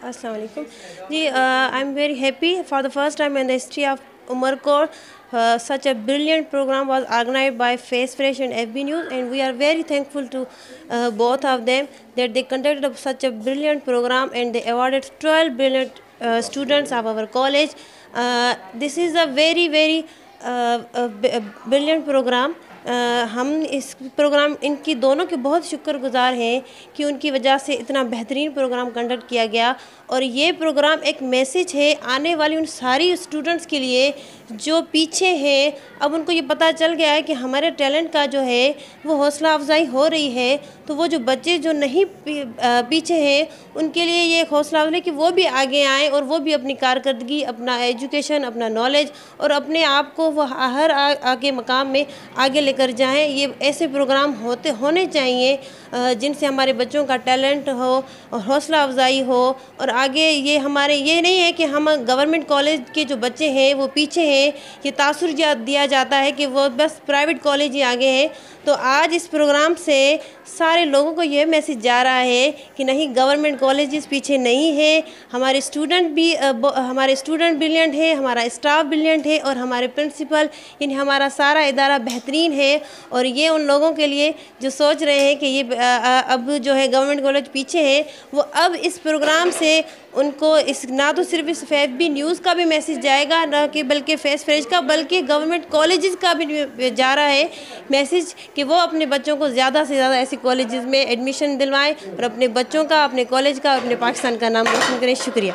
Assalamu alaikum. I'm very happy for the first time in the history of Umarkot. Such a brilliant program was organized by Face Fresh and FB News, and we are very thankful to both of them that they conducted such a brilliant program and they awarded 12 brilliant students of our college. This is a very brilliant program. ہم اس programme ان کی دونوں کے بہت شکر گزار ہیں کہ ان کی وجہ سے اتنا بہترین پروگرام کنڈکٹ کیا گیا، اور یہ پروگرام ایک میسیج ہے آنے والی ان ساری اسٹوڈنٹس کے لیے جو پیچھے ہیں۔ اب ان کو یہ پتہ چل گیا ہے کہ ہمارے ٹیلنٹ کا جو ہے وہ حوصلہ افزائی ہو رہی ہے، تو وہ جو بچے جو نہیں پیچھے ہیں ان کے لیے یہ ایک حوصلہ افزائی کہ وہ بھی آگے آئیں اور وہ بھی اپنی کارکردگی، اپنا ایجوکیشن، اپنا نالج اور اپنے آپ کو وہ ہر آگے مقام میں آگے لے کر جائیں۔ یہ ایسے پروگرام ہونے چاہیے جن سے ہمارے بچوں کا ٹیلنٹ ہو اور حوصلہ افزائی ہو، اور آگے یہ ہمارے یہ نہیں ہے کہ ہم گورنمنٹ کالج کے جو بچے ہیں وہ پیچھے ہیں، یہ تاثر دیا جاتا ہے کہ وہ بس پرائیویٹ کالج ہی آگے ہیں۔ تو آج اس پروگرام سے سارے لوگوں کو یہ میسیج جا رہا ہے کہ نہیں، گورنمنٹ کالجز پیچھے نہیں ہیں، ہمارے اسٹوڈنٹ بریلینٹ ہیں، ہمارا اسٹاف بریلینٹ ہے، اور ہمارے پرنسپل یعنی ہمارا سارا ادارہ بہترین ہے۔ اور یہ ان لوگوں کے لیے جو سوچ رہے ہیں کہ یہ اب جو ہے گورنمنٹ کالج پیچھے ہیں، وہ اب اس پروگرام سے ان کو نہ تو صرف اس ایف بی نیوز کا بھی میسیج جائے گا، نہ کہ بلکہ فیس فریش کا، بلکہ گورنمنٹ کالجز کا بھی جا رہا ہے میسیج کہ وہ اپنے بچوں کو زیادہ سے زیادہ ایسے کالجز میں ایڈمیشن دلوائیں اور اپنے بچوں کا، اپنے کالج کا، اپنے پاکستان کا نام روشن کریں۔ شکریہ۔